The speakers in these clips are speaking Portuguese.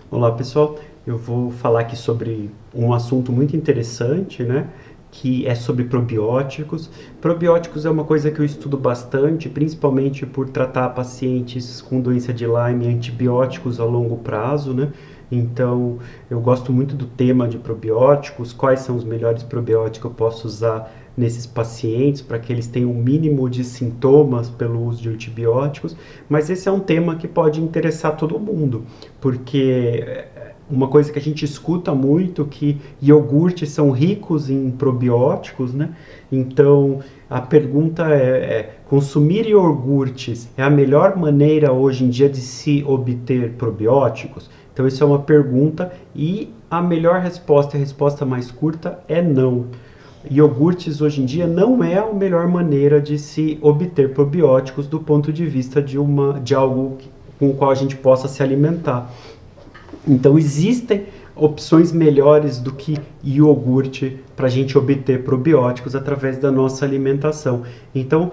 Olá pessoal, eu vou falar aqui sobre um assunto muito interessante, né? Que é sobre probióticos. Probióticos é uma coisa que eu estudo bastante, principalmente por tratar pacientes com doença de Lyme e antibióticos a longo prazo, né? Então, eu gosto muito do tema de probióticos, quais são os melhores probióticos que eu posso usar nesses pacientes para que eles tenham o mínimo de sintomas pelo uso de antibióticos, mas esse é um tema que pode interessar todo mundo, porque uma coisa que a gente escuta muito que iogurtes são ricos em probióticos, né? Então a pergunta consumir iogurtes é a melhor maneira hoje em dia de se obter probióticos? Então isso é uma pergunta e a melhor resposta, a resposta mais curta é não. Iogurtes hoje em dia não é a melhor maneira de se obter probióticos do ponto de vista de algo com o qual a gente possa se alimentar. Então existem opções melhores do que iogurte para a gente obter probióticos através da nossa alimentação. Então,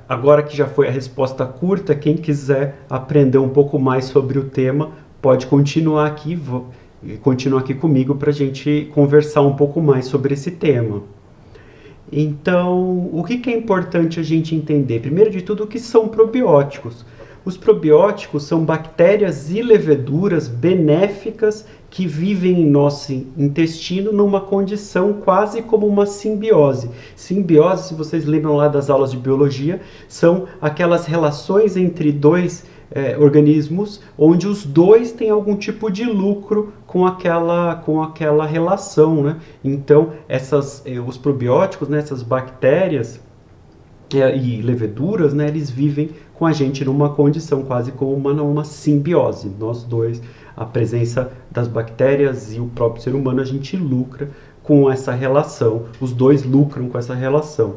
agora que já foi a resposta curta, quem quiser aprender um pouco mais sobre o tema, pode continuar aqui comigo para a gente conversar um pouco mais sobre esse tema. Então, o que é importante a gente entender? Primeiro de tudo, o que são probióticos? Os probióticos são bactérias e leveduras benéficas que vivem em nosso intestino numa condição quase como uma simbiose. Simbiose, se vocês lembram lá das aulas de biologia, são aquelas relações entre dois organismos onde os dois têm algum tipo de lucro com aquela relação, né? Então, os probióticos, né, essas bactérias e leveduras, né, eles vivem com a gente numa condição quase como uma simbiose. Nós dois, a presença das bactérias e o próprio ser humano, a gente lucra com essa relação, os dois lucram com essa relação.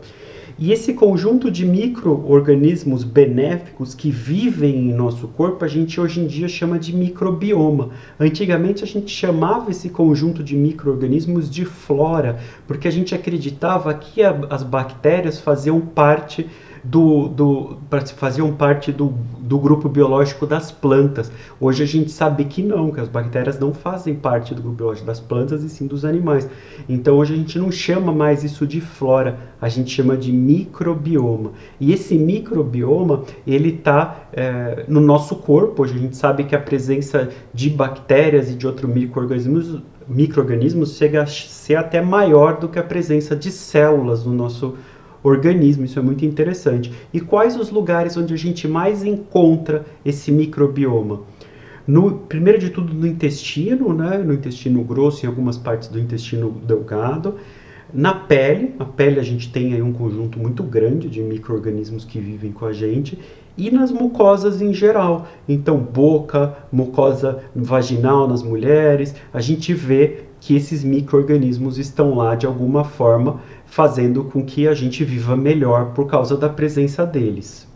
E esse conjunto de micro-organismos benéficos que vivem em nosso corpo, a gente hoje em dia chama de microbioma. Antigamente a gente chamava esse conjunto de micro-organismos de flora, porque a gente acreditava que as bactérias faziam parte do grupo biológico das plantas. Hoje a gente sabe que não, que as bactérias não fazem parte do grupo biológico das plantas e sim dos animais. Então hoje a gente não chama mais isso de flora, a gente chama de microbioma. E esse microbioma, ele está no nosso corpo. Hoje a gente sabe que a presença de bactérias e de outros micro-organismos chega a ser até maior do que a presença de células no nosso organismo. Isso é muito interessante. E quais os lugares onde a gente mais encontra esse microbioma? Primeiro de tudo no intestino, né? No intestino grosso e em algumas partes do intestino delgado. Na pele a gente tem aí um conjunto muito grande de micro-organismos que vivem com a gente, e nas mucosas em geral. Então, boca, mucosa vaginal nas mulheres, a gente vê que esses micro-organismos estão lá de alguma forma, fazendo com que a gente viva melhor por causa da presença deles.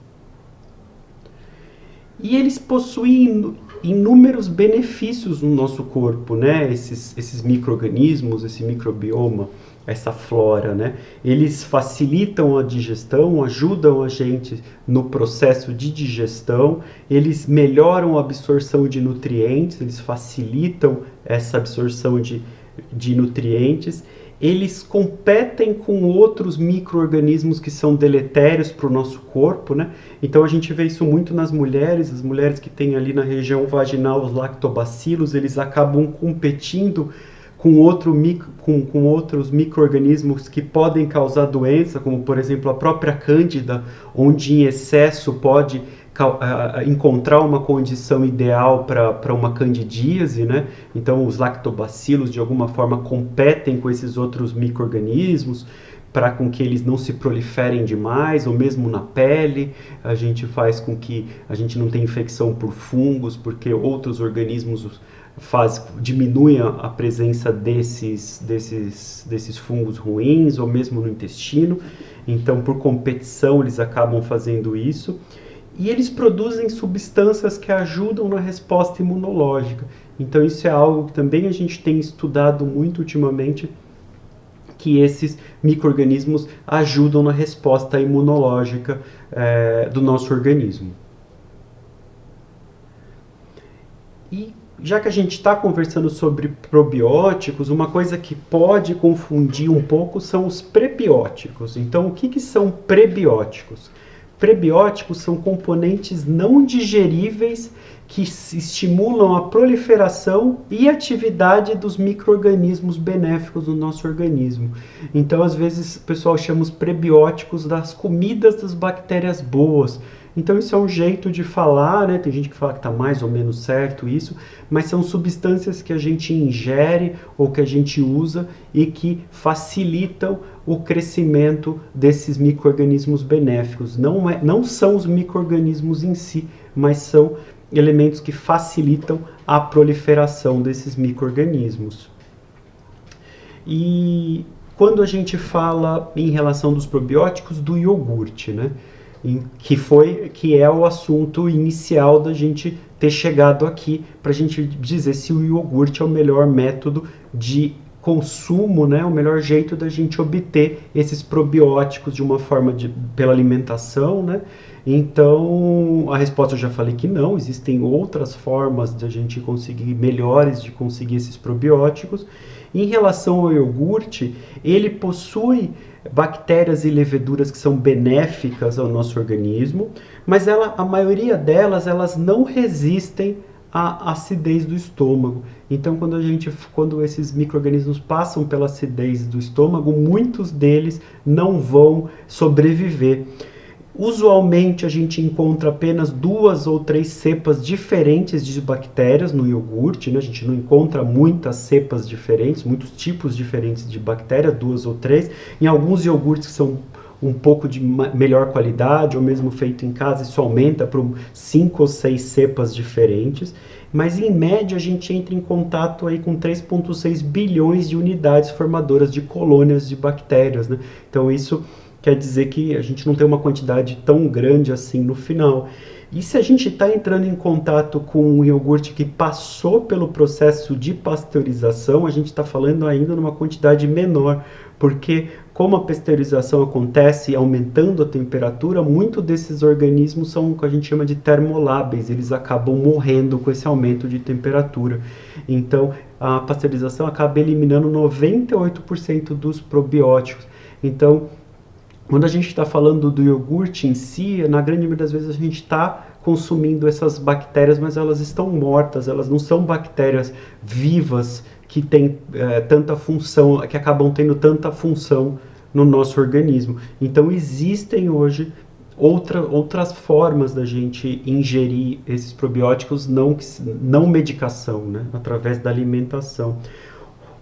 E eles possuem inúmeros benefícios no nosso corpo, né? Esses micro-organismos, esse microbioma, essa flora, né? Eles facilitam a digestão, ajudam a gente no processo de digestão, eles melhoram a absorção de nutrientes, eles facilitam essa absorção de nutrientes. Eles competem com outros micro-organismos que são deletérios para o nosso corpo, né? Então a gente vê isso muito nas mulheres, as mulheres que têm ali na região vaginal os lactobacilos, eles acabam competindo com outros micro-organismos que podem causar doença, como por exemplo a própria cândida, onde em excesso pode encontrar uma condição ideal para uma candidíase, né? Então os lactobacilos de alguma forma competem com esses outros micro-organismos para com que eles não se proliferem demais, ou mesmo na pele, a gente faz com que a gente não tenha infecção por fungos, porque outros organismos diminuem a presença desses fungos ruins, ou mesmo no intestino. Então, por competição, eles acabam fazendo isso. E eles produzem substâncias que ajudam na resposta imunológica. Então isso é algo que também a gente tem estudado muito ultimamente, que esses micro-organismos ajudam na resposta imunológica do nosso organismo. E já que a gente está conversando sobre probióticos, uma coisa que pode confundir um pouco são os prebióticos. Então, o que, que são prebióticos? Prebióticos são componentes não digeríveis que estimulam a proliferação e atividade dos micro-organismos benéficos no nosso organismo. Então, às vezes, o pessoal chama os prebióticos das comidas das bactérias boas. Então, isso é um jeito de falar, né? Tem gente que fala que está mais ou menos certo isso, mas são substâncias que a gente ingere ou que a gente usa e que facilitam o crescimento desses micro-organismos benéficos. Não são os micro-organismos em si, mas são elementos que facilitam a proliferação desses micro-organismos. E quando a gente fala em relação dos probióticos, do iogurte, né? Que é o assunto inicial da gente ter chegado aqui, para a gente dizer se o iogurte é o melhor método de consumo, né, o melhor jeito da gente obter esses probióticos de uma forma pela alimentação, né? Então, a resposta eu já falei que não, existem outras formas de a gente conseguir, melhores de conseguir esses probióticos. Em relação ao iogurte, ele possui bactérias e leveduras que são benéficas ao nosso organismo, mas a maioria delas, elas não resistem à acidez do estômago. Então, quando esses micro-organismos passam pela acidez do estômago, muitos deles não vão sobreviver. Usualmente a gente encontra apenas 2 ou 3 cepas diferentes de bactérias no iogurte, né? A gente não encontra muitas cepas diferentes, muitos tipos diferentes de bactéria, 2 ou 3. Em alguns iogurtes que são um pouco de melhor qualidade, ou mesmo feito em casa, isso aumenta para 5 ou 6 cepas diferentes. Mas em média a gente entra em contato aí com 3,6 bilhões de unidades formadoras de colônias de bactérias, né? Então isso quer dizer que a gente não tem uma quantidade tão grande assim no final. E se a gente está entrando em contato com um iogurte que passou pelo processo de pasteurização, a gente está falando ainda numa quantidade menor, porque como a pasteurização acontece aumentando a temperatura, muitos desses organismos são o que a gente chama de termolábeis, eles acabam morrendo com esse aumento de temperatura. Então, a pasteurização acaba eliminando 98% dos probióticos. Então, quando a gente está falando do iogurte em si, na grande maioria das vezes a gente está consumindo essas bactérias, mas elas estão mortas, elas não são bactérias vivas que têm tanta função, que acabam tendo tanta função no nosso organismo. Então existem hoje outras formas da gente ingerir esses probióticos, não medicação, né? Através da alimentação.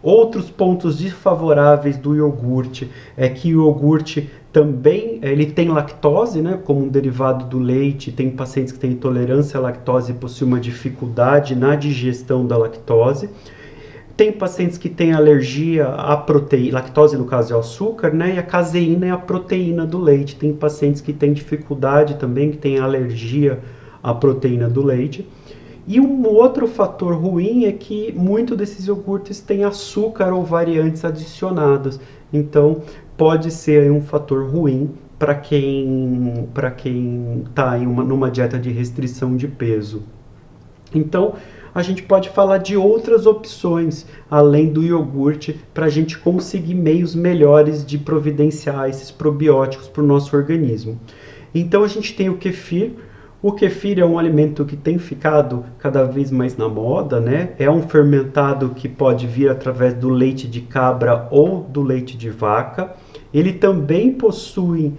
Outros pontos desfavoráveis do iogurte é que o iogurte também ele tem lactose, né, como um derivado do leite. Tem pacientes que têm intolerância à lactose e possuem uma dificuldade na digestão da lactose. Tem pacientes que têm alergia à proteína, lactose no caso é o açúcar, né, e a caseína é a proteína do leite. Tem pacientes que têm dificuldade também, que têm alergia à proteína do leite. E um outro fator ruim é que muitos desses iogurtes têm açúcar ou variantes adicionadas. Então, pode ser um fator ruim para quem está numa dieta de restrição de peso. Então, a gente pode falar de outras opções, além do iogurte, para a gente conseguir meios melhores de providenciar esses probióticos para o nosso organismo. Então, a gente tem o kefir. O kefir é um alimento que tem ficado cada vez mais na moda, né? É um fermentado que pode vir através do leite de cabra ou do leite de vaca. Ele também possui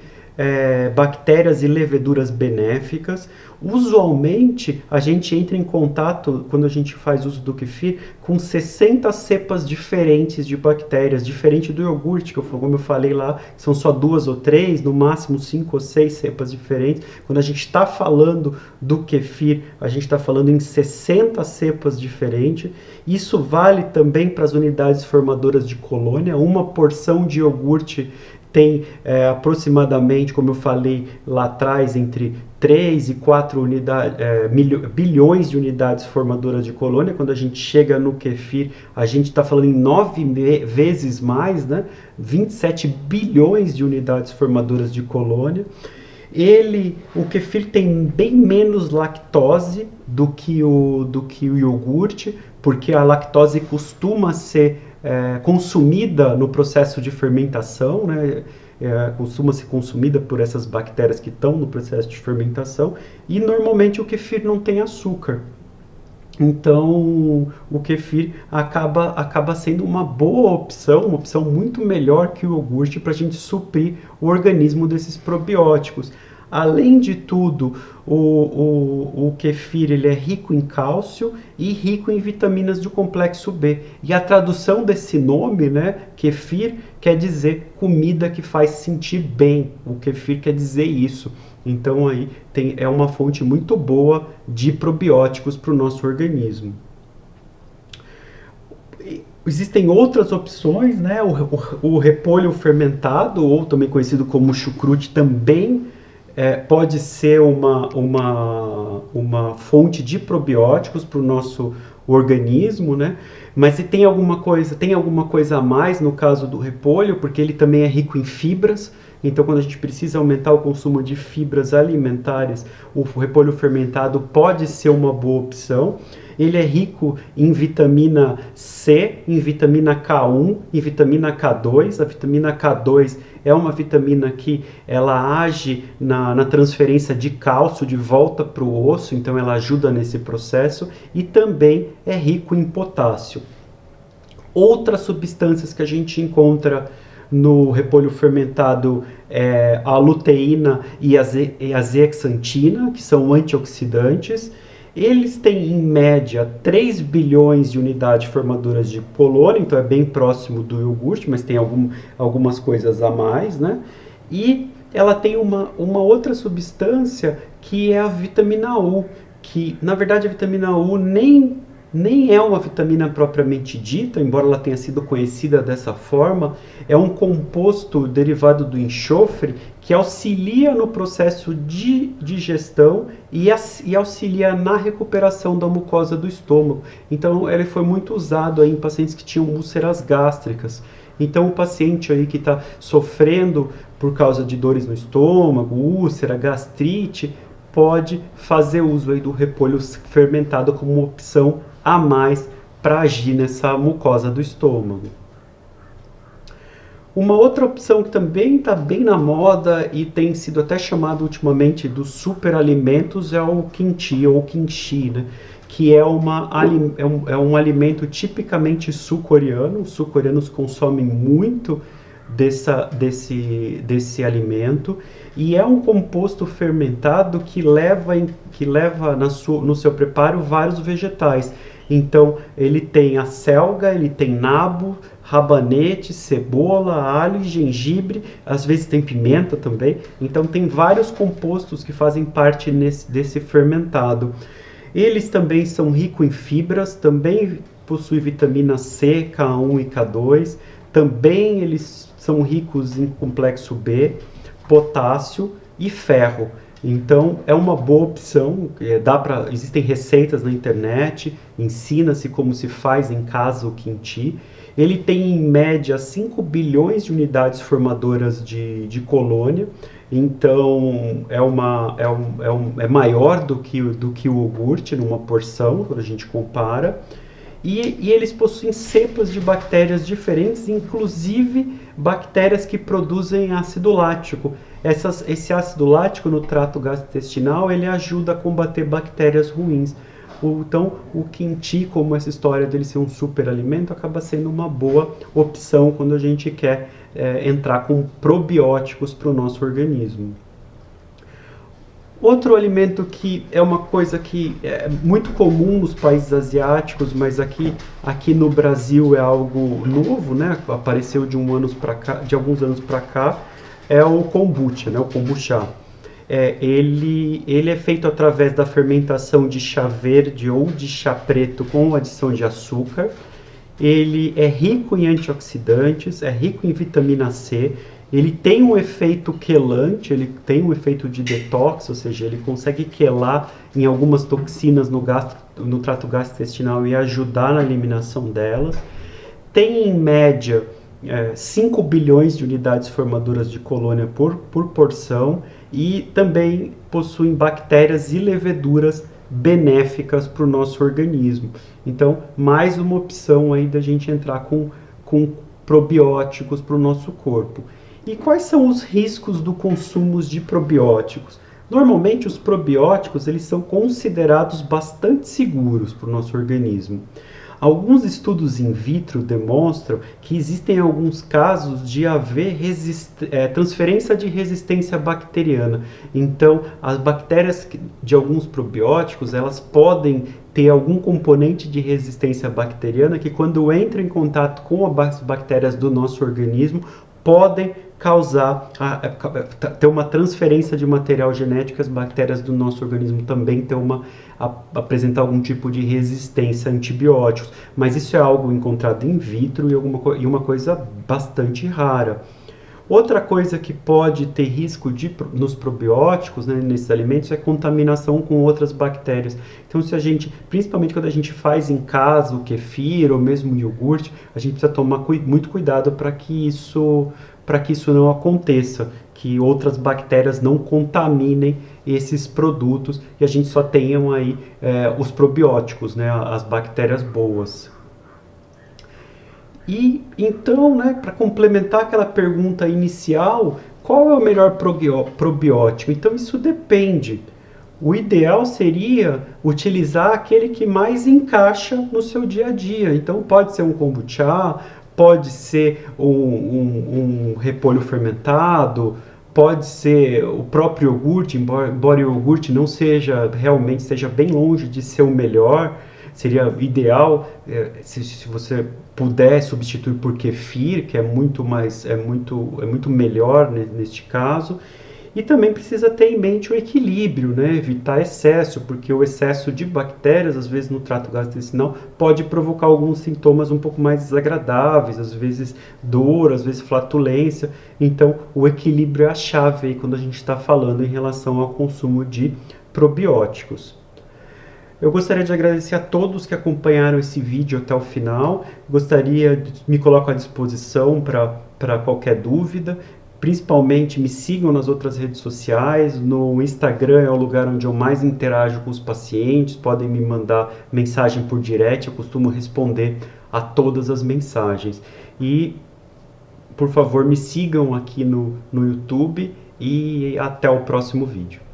bactérias e leveduras benéficas. Usualmente, a gente entra em contato, quando a gente faz uso do kefir, com 60 cepas diferentes de bactérias, diferente do iogurte, como eu falei lá, são só 2 ou 3, no máximo 5 ou 6 cepas diferentes. Quando a gente está falando do kefir, a gente está falando em 60 cepas diferentes. Isso vale também para as unidades formadoras de colônia. Uma porção de iogurte tem aproximadamente, como eu falei lá atrás, entre 3 e 4 bilhões de unidades formadoras de colônia. Quando a gente chega no kefir, a gente está falando em 9 vezes mais, né? 27 bilhões de unidades formadoras de colônia. O kefir tem bem menos lactose do que o iogurte, porque a lactose costuma ser consumida no processo de fermentação, né? Costuma ser consumida por essas bactérias que estão no processo de fermentação, e normalmente o kefir não tem açúcar. Então, o kefir acaba sendo uma boa opção, uma opção muito melhor que o iogurte para a gente suprir o organismo desses probióticos. Além de tudo, o kefir ele é rico em cálcio e rico em vitaminas do complexo B. E a tradução desse nome, né, kefir, quer dizer comida que faz sentir bem. O kefir quer dizer isso. Então aí é uma fonte muito boa de probióticos para o nosso organismo. Existem outras opções, né? O repolho fermentado, ou também conhecido como chucrute, também pode ser uma fonte de probióticos para o nosso organismo, né? Mas se tem alguma coisa a mais no caso do repolho, porque ele também é rico em fibras. Então, quando a gente precisa aumentar o consumo de fibras alimentares, o repolho fermentado pode ser uma boa opção. Ele é rico em vitamina C, em vitamina K1, em vitamina K2. A vitamina K2 é uma vitamina que ela age na transferência de cálcio de volta para o osso, então ela ajuda nesse processo, e também é rico em potássio. Outras substâncias que a gente encontra no repolho fermentado é a luteína e a zeaxantina, que são antioxidantes. Eles têm, em média, 3 bilhões de unidades formadoras de colônia, então é bem próximo do iogurte, mas tem algumas coisas a mais, né? E ela tem uma outra substância que é a vitamina U, que, na verdade, a vitamina U nem é uma vitamina propriamente dita, embora ela tenha sido conhecida dessa forma. É um composto derivado do enxofre que auxilia no processo de digestão e auxilia na recuperação da mucosa do estômago. Então, ele foi muito usado aí em pacientes que tinham úlceras gástricas. Então, o paciente aí que está sofrendo por causa de dores no estômago, úlcera, gastrite, pode fazer uso aí do repolho fermentado como uma opção a mais para agir nessa mucosa do estômago. Uma outra opção que também está bem na moda e tem sido até chamado ultimamente dos superalimentos é o kimchi ou kimchi, né? Que é um alimento tipicamente sul-coreano. Os sul-coreanos consomem muito desse alimento, e é um composto fermentado que leva no seu preparo vários vegetais. Então ele tem a selga, ele tem nabo, rabanete, cebola, alho, gengibre, às vezes tem pimenta também. Então tem vários compostos que fazem parte desse fermentado. Eles também são ricos em fibras, também possuem vitamina C, K1 e K2. Também eles são ricos em complexo B, potássio e ferro. Então é uma boa opção. Existem receitas na internet, ensina-se como se faz em casa o kimchi. Ele tem em média 5 bilhões de unidades formadoras de colônia. Então é maior do que o iogurte numa porção, quando a gente compara. E eles possuem cepas de bactérias diferentes, inclusive bactérias que produzem ácido lático. Esse ácido lático no trato gastrointestinal, ele ajuda a combater bactérias ruins. Então, o kimchi, como essa história dele ser um superalimento, acaba sendo uma boa opção quando a gente quer entrar com probióticos para o nosso organismo. Outro alimento que é uma coisa que é muito comum nos países asiáticos, mas aqui no Brasil é algo novo, né? Apareceu de alguns anos para cá, é o kombucha, né? O kombucha. Ele é feito através da fermentação de chá verde ou de chá preto com adição de açúcar. Ele é rico em antioxidantes, é rico em vitamina C. Ele tem um efeito quelante, ele tem um efeito de detox, ou seja, ele consegue quelar em algumas toxinas no trato gastrointestinal e ajudar na eliminação delas. Tem, em média, 5 bilhões de unidades formadoras de colônia por porção, e também possuem bactérias e leveduras benéficas para o nosso organismo. Então, mais uma opção aí da gente entrar com probióticos para o nosso corpo. E quais são os riscos do consumo de probióticos? Normalmente os probióticos eles são considerados bastante seguros para o nosso organismo. Alguns estudos in vitro demonstram que existem alguns casos de haver transferência de resistência bacteriana. Então, as bactérias de alguns probióticos, elas podem ter algum componente de resistência bacteriana que, quando entram em contato com as bactérias do nosso organismo, podem causar, ter uma transferência de material genético, as bactérias do nosso organismo também apresentar algum tipo de resistência a antibióticos. Mas isso é algo encontrado in vitro e uma coisa bastante rara. Outra coisa que pode ter risco nos probióticos, né, nesses alimentos, é contaminação com outras bactérias. Então, principalmente quando a gente faz em casa o kefir ou mesmo o iogurte, a gente precisa tomar muito cuidado para que isso não aconteça, que outras bactérias não contaminem esses produtos e a gente só tenha aí os probióticos, né, as bactérias boas. E então, né, para complementar aquela pergunta inicial, qual é o melhor probiótico? Então isso depende. O ideal seria utilizar aquele que mais encaixa no seu dia a dia. Então pode ser um kombucha, pode ser um repolho fermentado, pode ser o próprio iogurte, embora o iogurte não realmente esteja bem longe de ser o melhor. Seria ideal se você puder substituir por kefir, que é muito melhor neste caso. E também precisa ter em mente o equilíbrio, né? Evitar excesso, porque o excesso de bactérias, às vezes no trato gastrointestinal, pode provocar alguns sintomas um pouco mais desagradáveis, às vezes dor, às vezes flatulência. Então, o equilíbrio é a chave aí quando a gente está falando em relação ao consumo de probióticos. Eu gostaria de agradecer a todos que acompanharam esse vídeo até o final. Me coloco à disposição para qualquer dúvida. Principalmente me sigam nas outras redes sociais. No Instagram é o lugar onde eu mais interajo com os pacientes. Podem me mandar mensagem por direct, eu costumo responder a todas as mensagens. E, por favor, me sigam aqui no YouTube e até o próximo vídeo.